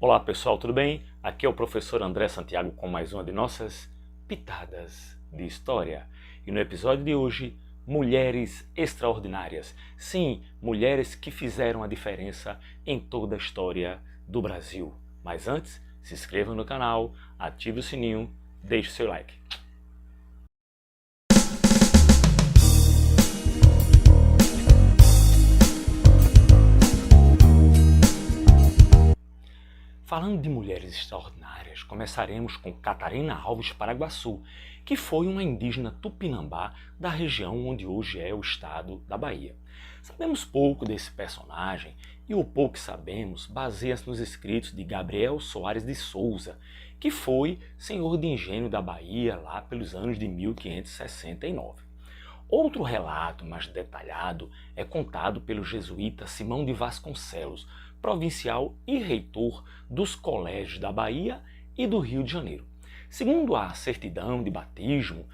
Olá pessoal, tudo bem? Aqui é o professor André Santiago com mais uma de nossas Pitadas de História. E no episódio de hoje, mulheres extraordinárias. Sim, mulheres que fizeram a diferença em toda a história do Brasil. Mas antes, se inscreva no canal, ative o sininho, deixe seu like. Falando de mulheres extraordinárias, começaremos com Catarina Alves Paraguaçu, que foi uma indígena tupinambá da região onde hoje é o estado da Bahia. Sabemos pouco desse personagem e o pouco que sabemos baseia-se nos escritos de Gabriel Soares de Souza, que foi senhor de engenho da Bahia lá pelos anos de 1569. Outro relato mais detalhado é contado pelo jesuíta Simão de Vasconcelos, provincial e reitor dos colégios da Bahia e do Rio de Janeiro. Segundo a certidão de batismo,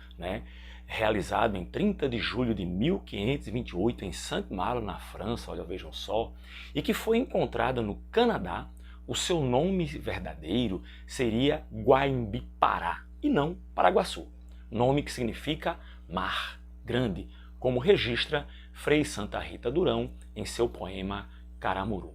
realizado em 30 de julho de 1528 em Saint-Malo, na França, olha, vejam só, e que foi encontrada no Canadá, o seu nome verdadeiro seria Guaimbipará e não Paraguaçu, nome que significa mar grande, como registra Frei Santa Rita Durão em seu poema Caramuru.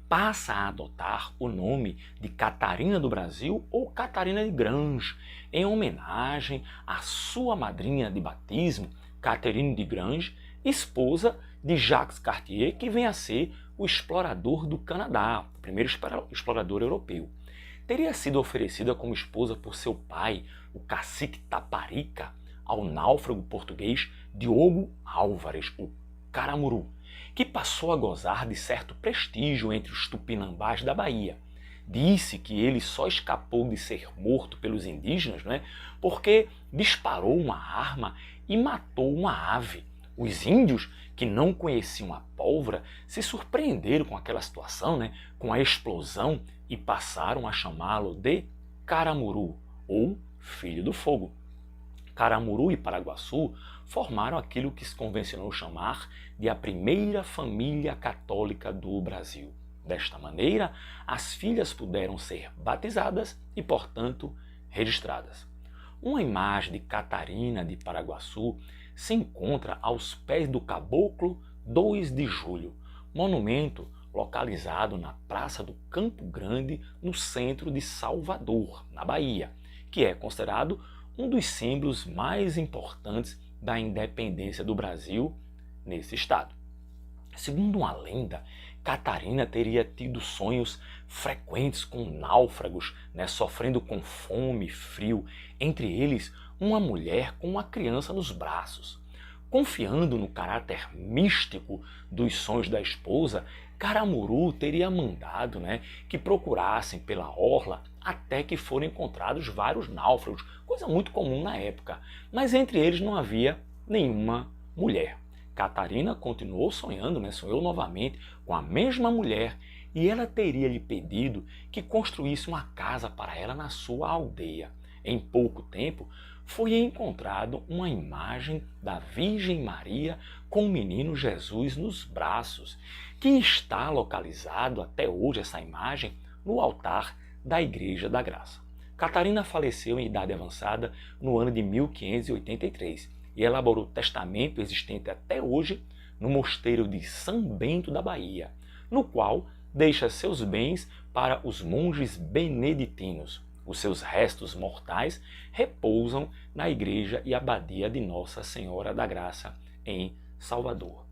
Passa a adotar o nome de Catarina do Brasil ou Catarina de Grange, em homenagem à sua madrinha de batismo, Catherine de Grange, esposa de Jacques Cartier, que vem a ser o explorador do Canadá, o primeiro explorador europeu. Teria sido oferecida como esposa por seu pai, o cacique Taparica, ao náufrago português Diogo Álvares, o Caramuru, que passou a gozar de certo prestígio entre os tupinambás da Bahia. Disse que ele só escapou de ser morto pelos indígenas, porque disparou uma arma e matou uma ave. Os índios, que não conheciam a pólvora, se surpreenderam com aquela situação, com a explosão, e passaram a chamá-lo de Caramuru, ou Filho do Fogo. Caramuru e Paraguaçu formaram aquilo que se convencionou chamar de a primeira família católica do Brasil. Desta maneira, as filhas puderam ser batizadas e, portanto, registradas. Uma imagem de Catarina de Paraguaçu se encontra aos pés do Caboclo 2 de Julho, monumento localizado na Praça do Campo Grande, no centro de Salvador, na Bahia, que é considerado um dos símbolos mais importantes da independência do Brasil nesse estado. Segundo uma lenda, Catarina teria tido sonhos frequentes com náufragos, sofrendo com fome e frio, entre eles uma mulher com uma criança nos braços. Confiando no caráter místico dos sonhos da esposa, Caramuru teria mandado que procurassem pela orla até que foram encontrados vários náufragos, coisa muito comum na época, mas entre eles não havia nenhuma mulher. Catarina continuou sonhando, sonhou novamente com a mesma mulher, e ela teria lhe pedido que construísse uma casa para ela na sua aldeia. Em pouco tempo, foi encontrado uma imagem da Virgem Maria com o menino Jesus nos braços, que está localizado até hoje, essa imagem, no altar da Igreja da Graça. Catarina faleceu em idade avançada no ano de 1583 e elaborou o testamento existente até hoje no mosteiro de São Bento da Bahia, no qual deixa seus bens para os monges beneditinos. Os seus restos mortais repousam na Igreja e Abadia de Nossa Senhora da Graça, em Salvador.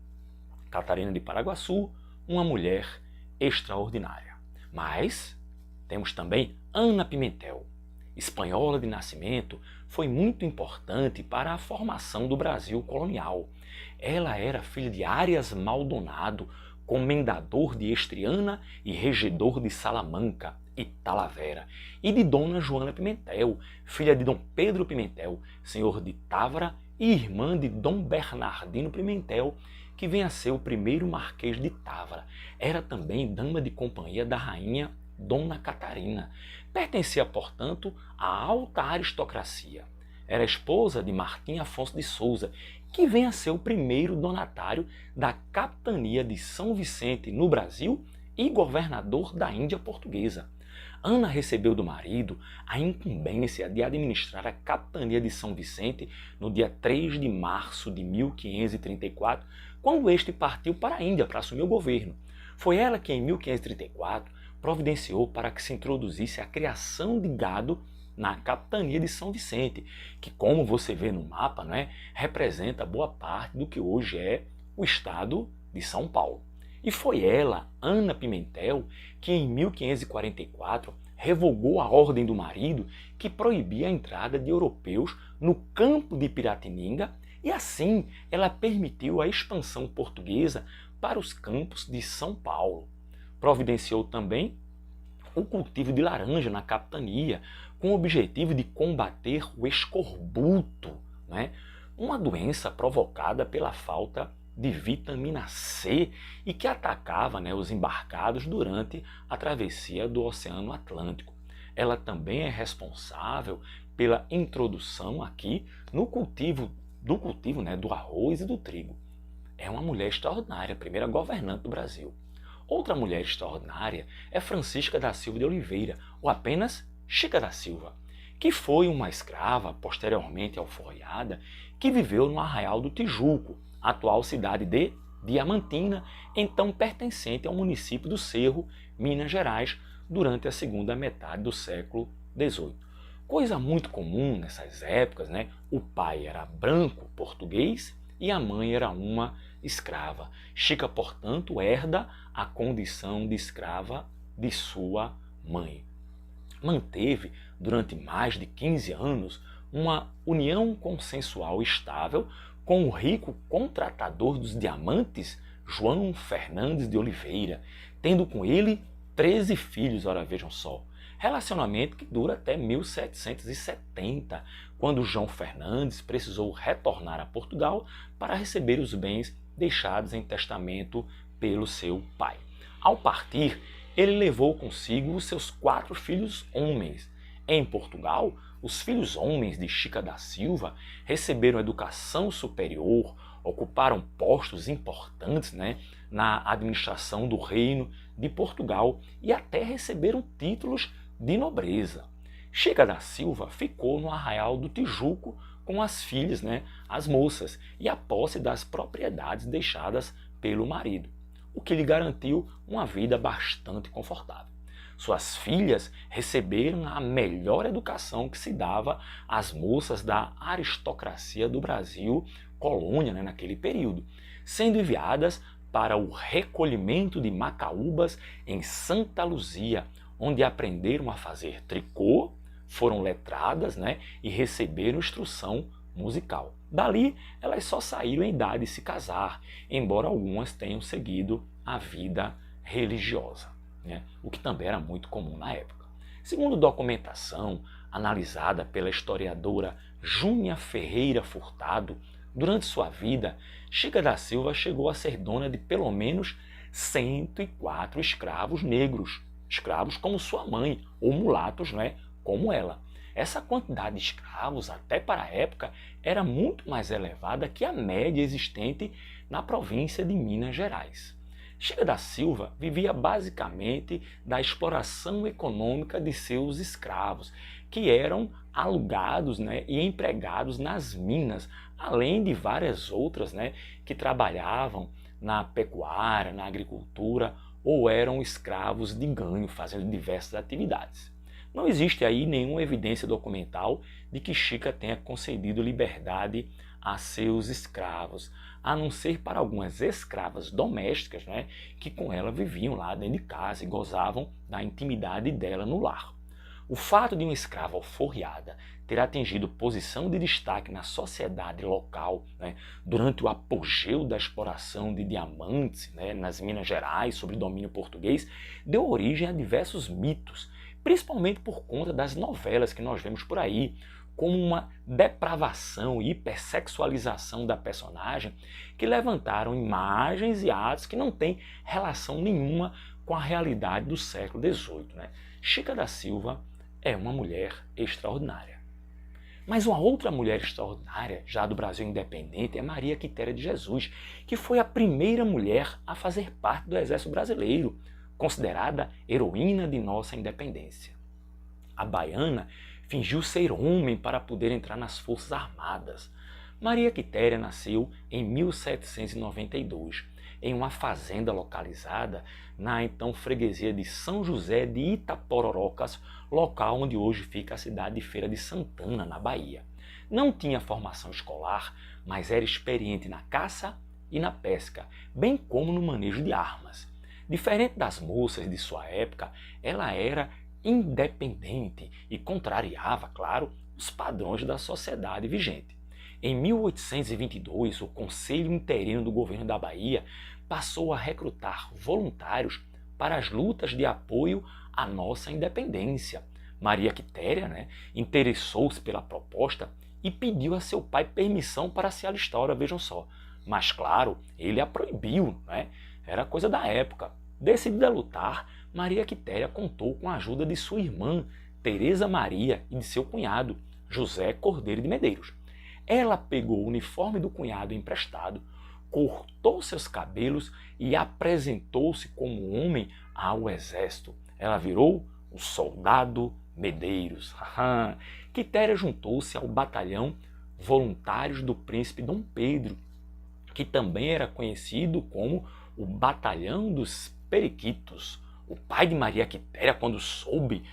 Catarina de Paraguaçu, uma mulher extraordinária. Mas temos também Ana Pimentel. Espanhola de nascimento, foi muito importante para a formação do Brasil colonial. Ela era filha de Arias Maldonado, comendador de Estriana e regedor de Salamanca e Talavera, e de Dona Joana Pimentel, filha de Dom Pedro Pimentel, senhor de Távora, e irmã de Dom Bernardino Pimentel, que vem a ser o primeiro marquês de Távora. Era também dama de companhia da rainha Dona Catarina. Pertencia, portanto, à alta aristocracia. Era esposa de Martim Afonso de Souza, que vem a ser o primeiro donatário da capitania de São Vicente no Brasil e governador da Índia Portuguesa. Ana recebeu do marido a incumbência de administrar a capitania de São Vicente no dia 3 de março de 1534, quando este partiu para a Índia para assumir o governo. Foi ela que, em 1534, providenciou para que se introduzisse a criação de gado na capitania de São Vicente, que, como você vê no mapa, representa boa parte do que hoje é o estado de São Paulo. E foi ela, Ana Pimentel, que em 1544 revogou a ordem do marido que proibia a entrada de europeus no campo de Piratininga, e assim ela permitiu a expansão portuguesa para os campos de São Paulo. Providenciou também o cultivo de laranja na capitania, com o objetivo de combater o escorbuto, uma doença provocada pela falta de vitamina C e que atacava os embarcados durante a travessia do Oceano Atlântico. Ela também é responsável pela introdução aqui no cultivo do arroz e do trigo. É uma mulher extraordinária, a primeira governante do Brasil. Outra mulher extraordinária é Francisca da Silva de Oliveira, ou apenas Chica da Silva, que foi uma escrava, posteriormente alforriada, que viveu no Arraial do Tijuco, atual cidade de Diamantina, então pertencente ao município do Cerro, Minas Gerais, durante a segunda metade do século XVIII. Coisa muito comum nessas épocas, o pai era branco português e a mãe era uma escrava. Chica, portanto, herda a condição de escrava de sua mãe. Manteve, durante mais de 15 anos, uma união consensual estável com o rico contratador dos diamantes, João Fernandes de Oliveira, tendo com ele 13 filhos, ora vejam só. Relacionamento que dura até 1770, quando João Fernandes precisou retornar a Portugal para receber os bens deixados em testamento pelo seu pai. Ao partir, ele levou consigo os seus 4 filhos homens. Em Portugal, os filhos homens de Chica da Silva receberam educação superior, ocuparam postos importantes na administração do reino de Portugal e até receberam títulos de nobreza. Chica da Silva ficou no Arraial do Tijuco com as filhas, as moças, e a posse das propriedades deixadas pelo marido, o que lhe garantiu uma vida bastante confortável. Suas filhas receberam a melhor educação que se dava às moças da aristocracia do Brasil, colônia naquele período, sendo enviadas para o recolhimento de macaúbas em Santa Luzia, onde aprenderam a fazer tricô, foram letradas e receberam instrução musical. Dali, elas só saíram em idade de se casar, embora algumas tenham seguido a vida religiosa, o que também era muito comum na época. Segundo documentação analisada pela historiadora Júnia Ferreira Furtado, durante sua vida, Chica da Silva chegou a ser dona de pelo menos 104 escravos negros, escravos como sua mãe, ou mulatos, como ela. Essa quantidade de escravos, até para a época, era muito mais elevada que a média existente na província de Minas Gerais. Chica da Silva vivia basicamente da exploração econômica de seus escravos, que eram alugados e empregados nas minas, além de várias outras que trabalhavam na pecuária, na agricultura, ou eram escravos de ganho, fazendo diversas atividades. Não existe aí nenhuma evidência documental de que Chica tenha concedido liberdade a seus escravos, a não ser para algumas escravas domésticas, que com ela viviam lá dentro de casa e gozavam da intimidade dela no lar. O fato de uma escrava alforriada ter atingido posição de destaque na sociedade local durante o apogeu da exploração de diamantes nas Minas Gerais, sob domínio português, deu origem a diversos mitos, principalmente por conta das novelas que nós vemos por aí, como uma depravação e hipersexualização da personagem, que levantaram imagens e atos que não têm relação nenhuma com a realidade do século XVIII. Chica da Silva é uma mulher extraordinária. Mas uma outra mulher extraordinária, já do Brasil independente, é Maria Quitéria de Jesus, que foi a primeira mulher a fazer parte do Exército Brasileiro, considerada heroína de nossa independência. A baiana fingiu ser homem para poder entrar nas Forças Armadas. Maria Quitéria nasceu em 1792, em uma fazenda localizada na então freguesia de São José de Itapororocas, local onde hoje fica a cidade de Feira de Santana, na Bahia. Não tinha formação escolar, mas era experiente na caça e na pesca, bem como no manejo de armas. Diferente das moças de sua época, ela era independente e contrariava, claro, os padrões da sociedade vigente. Em 1822, o Conselho Interino do Governo da Bahia passou a recrutar voluntários para as lutas de apoio à nossa independência. Maria Quitéria, interessou-se pela proposta e pediu a seu pai permissão para se alistar, ora, vejam só. Mas, claro, ele a proibiu, era coisa da época. Decidida a lutar, Maria Quitéria contou com a ajuda de sua irmã, Teresa Maria, e de seu cunhado, José Cordeiro de Medeiros. Ela pegou o uniforme do cunhado emprestado, cortou seus cabelos e apresentou-se como homem ao exército. Ela virou o soldado Medeiros. Quitéria juntou-se ao batalhão Voluntários do Príncipe Dom Pedro, que também era conhecido como o Batalhão dos Periquitos. O pai de Maria Quitéria, quando soube,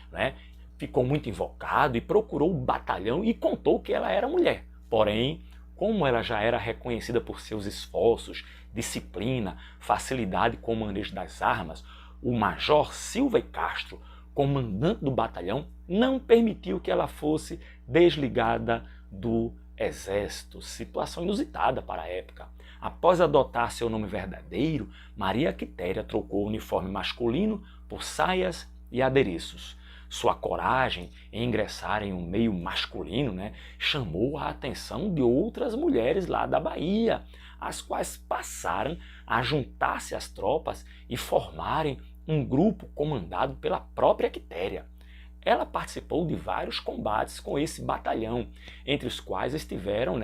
ficou muito invocado e procurou o batalhão e contou que ela era mulher. Porém, como ela já era reconhecida por seus esforços, disciplina, facilidade com o manejo das armas, o Major Silva Castro, comandante do batalhão, não permitiu que ela fosse desligada do exército. Situação inusitada para a época. Após adotar seu nome verdadeiro, Maria Quitéria trocou o uniforme masculino por saias e adereços. Sua coragem em ingressar em um meio masculino chamou a atenção de outras mulheres lá da Bahia, as quais passaram a juntar-se às tropas e formarem um grupo comandado pela própria Quitéria. Ela participou de vários combates com esse batalhão, entre os quais estiveram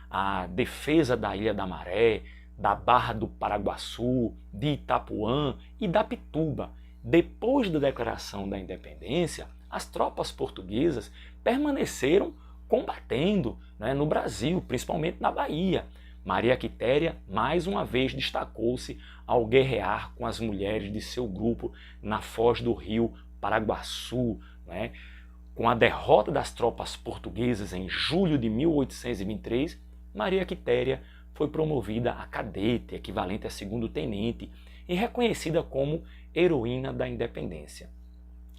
a defesa da Ilha da Maré, da Barra do Paraguaçu, de Itapuã e da Pituba. Depois da declaração da independência, as tropas portuguesas permaneceram combatendo no Brasil, principalmente na Bahia. Maria Quitéria, mais uma vez, destacou-se ao guerrear com as mulheres de seu grupo na foz do rio Paraguaçu. Com a derrota das tropas portuguesas em julho de 1823, Maria Quitéria foi promovida a cadete, equivalente a segundo-tenente, e reconhecida como heroína da independência.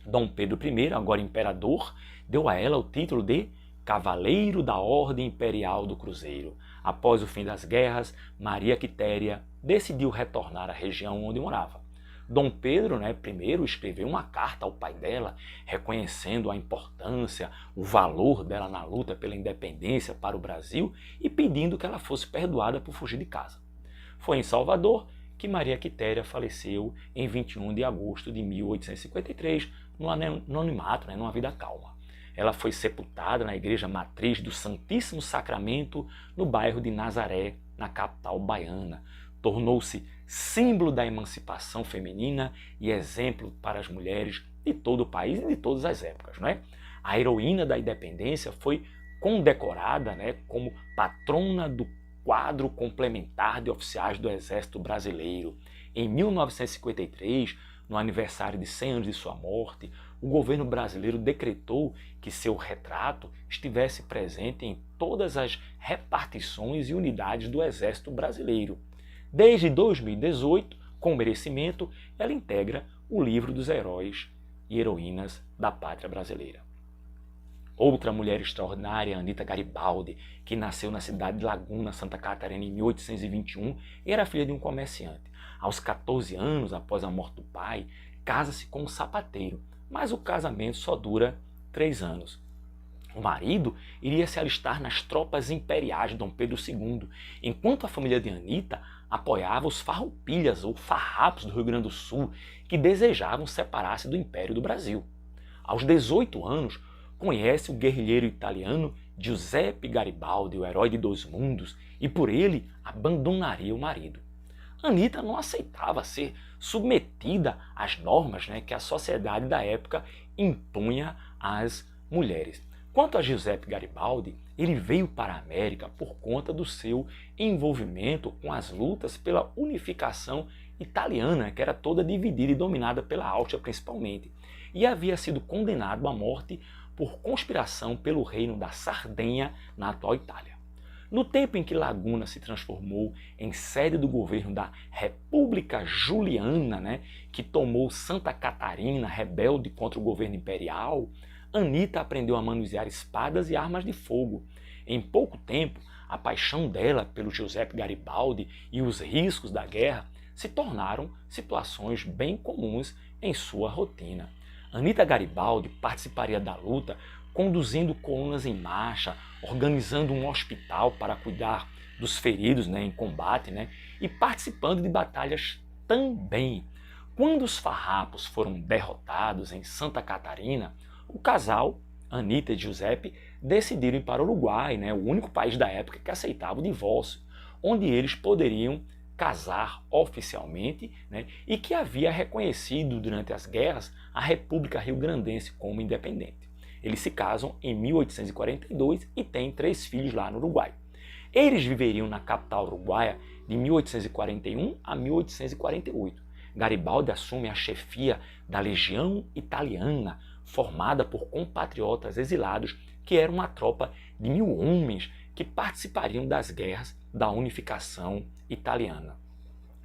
Dom Pedro I, agora imperador, deu a ela o título de Cavaleiro da Ordem Imperial do Cruzeiro. Após o fim das guerras, Maria Quitéria decidiu retornar à região onde morava. Dom Pedro I escreveu uma carta ao pai dela, reconhecendo a importância, o valor dela na luta pela independência para o Brasil e pedindo que ela fosse perdoada por fugir de casa. Foi em Salvador que Maria Quitéria faleceu em 21 de agosto de 1853, no anonimato, numa vida calma. Ela foi sepultada na Igreja Matriz do Santíssimo Sacramento, no bairro de Nazaré, na capital baiana. Tornou-se símbolo da emancipação feminina e exemplo para as mulheres de todo o país e de todas as épocas. A heroína da independência foi condecorada como patrona do quadro complementar de oficiais do Exército Brasileiro. Em 1953, no aniversário de 100 anos de sua morte, o governo brasileiro decretou que seu retrato estivesse presente em todas as repartições e unidades do Exército Brasileiro. Desde 2018, com merecimento, ela integra o livro dos heróis e heroínas da pátria brasileira. Outra mulher extraordinária, Anita Garibaldi, que nasceu na cidade de Laguna, Santa Catarina, em 1821, era filha de um comerciante. Aos 14 anos, após a morte do pai, casa-se com um sapateiro, mas o casamento só dura 3 anos. O marido iria se alistar nas tropas imperiais de Dom Pedro II, enquanto a família de Anita apoiava os farroupilhas ou farrapos do Rio Grande do Sul, que desejavam separar-se do Império do Brasil. Aos 18 anos, conhece o guerrilheiro italiano Giuseppe Garibaldi, o herói de 2 mundos, e por ele abandonaria o marido. Anita não aceitava ser submetida às normas, né, que a sociedade da época impunha às mulheres. Quanto a Giuseppe Garibaldi, ele veio para a América por conta do seu envolvimento com as lutas pela unificação italiana, que era toda dividida e dominada pela Áustria principalmente, e havia sido condenado à morte por conspiração pelo reino da Sardenha na atual Itália. No tempo em que Laguna se transformou em sede do governo da República Juliana, né, que tomou Santa Catarina, rebelde contra o governo imperial, Anita aprendeu a manusear espadas e armas de fogo. Em pouco tempo, a paixão dela pelo Giuseppe Garibaldi e os riscos da guerra se tornaram situações bem comuns em sua rotina. Anita Garibaldi participaria da luta conduzindo colunas em marcha, organizando um hospital para cuidar dos feridos, né, em combate, né, e participando de batalhas também. Quando os farrapos foram derrotados em Santa Catarina, o casal, Anita e Giuseppe, decidiram ir para o Uruguai, né, o único país da época que aceitava o divórcio, onde eles poderiam casar oficialmente, né, e que havia reconhecido durante as guerras a República Rio-Grandense como independente. Eles se casam em 1842 e têm 3 filhos lá no Uruguai. Eles viveriam na capital uruguaia de 1841 a 1848. Garibaldi assume a chefia da Legião Italiana, formada por compatriotas exilados, que era uma tropa de 1000 homens que participariam das guerras da unificação italiana.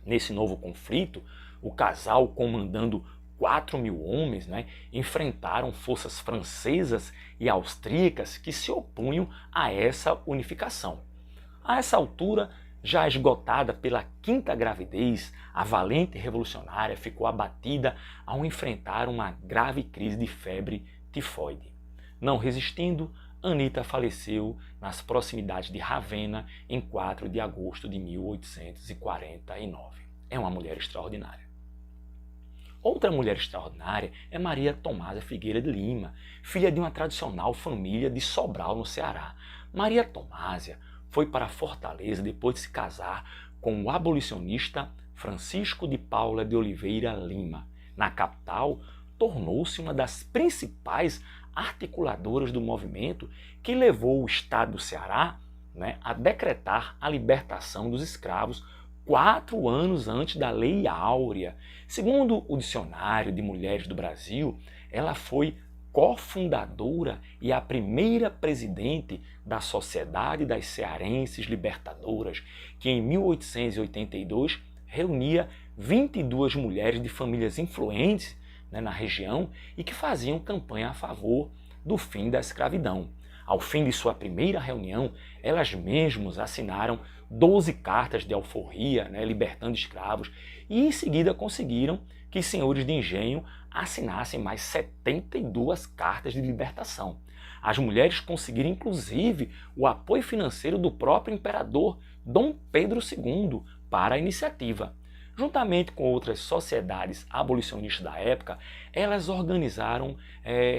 Nesse novo conflito, o casal, comandando 4.000 homens, né, enfrentaram forças francesas e austríacas que se opunham a essa unificação. A essa altura, já esgotada pela 5ª gravidez, a valente revolucionária ficou abatida ao enfrentar uma grave crise de febre tifoide. Não resistindo, Anita faleceu nas proximidades de Ravenna em 4 de agosto de 1849. É uma mulher extraordinária. Outra mulher extraordinária é Maria Tomásia Figueira de Lima, filha de uma tradicional família de Sobral, no Ceará. Maria Tomásia foi para Fortaleza depois de se casar com o abolicionista Francisco de Paula de Oliveira Lima. Na capital, tornou-se uma das principais articuladoras do movimento que levou o Estado do Ceará, né, a decretar a libertação dos escravos 4 anos antes da Lei Áurea. Segundo o Dicionário de Mulheres do Brasil, ela foi cofundadora e a primeira presidente da Sociedade das Cearenses Libertadoras, que em 1882 reunia 22 mulheres de famílias influentes, né, na região e que faziam campanha a favor do fim da escravidão. Ao fim de sua primeira reunião, elas mesmas assinaram 12 cartas de alforria, né, libertando escravos, e em seguida conseguiram que senhores de engenho assinassem mais 72 cartas de libertação. As mulheres conseguiram inclusive o apoio financeiro do próprio imperador Dom Pedro II para a iniciativa. Juntamente com outras sociedades abolicionistas da época, elas organizaram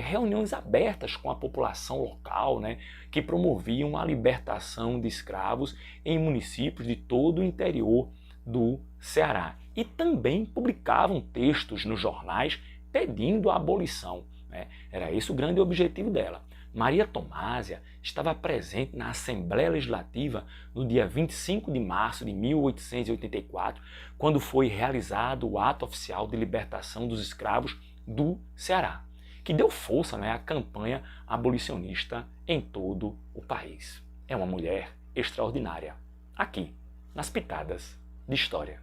reuniões abertas com a população local, né, que promoviam a libertação de escravos em municípios de todo o interior do Ceará. E também publicavam textos nos jornais pedindo a abolição, né? Era esse o grande objetivo dela. Maria Tomásia estava presente na Assembleia Legislativa no dia 25 de março de 1884, quando foi realizado o ato oficial de libertação dos escravos do Ceará, que deu força, né, à campanha abolicionista em todo o país. É uma mulher extraordinária, aqui, nas Pitadas de História.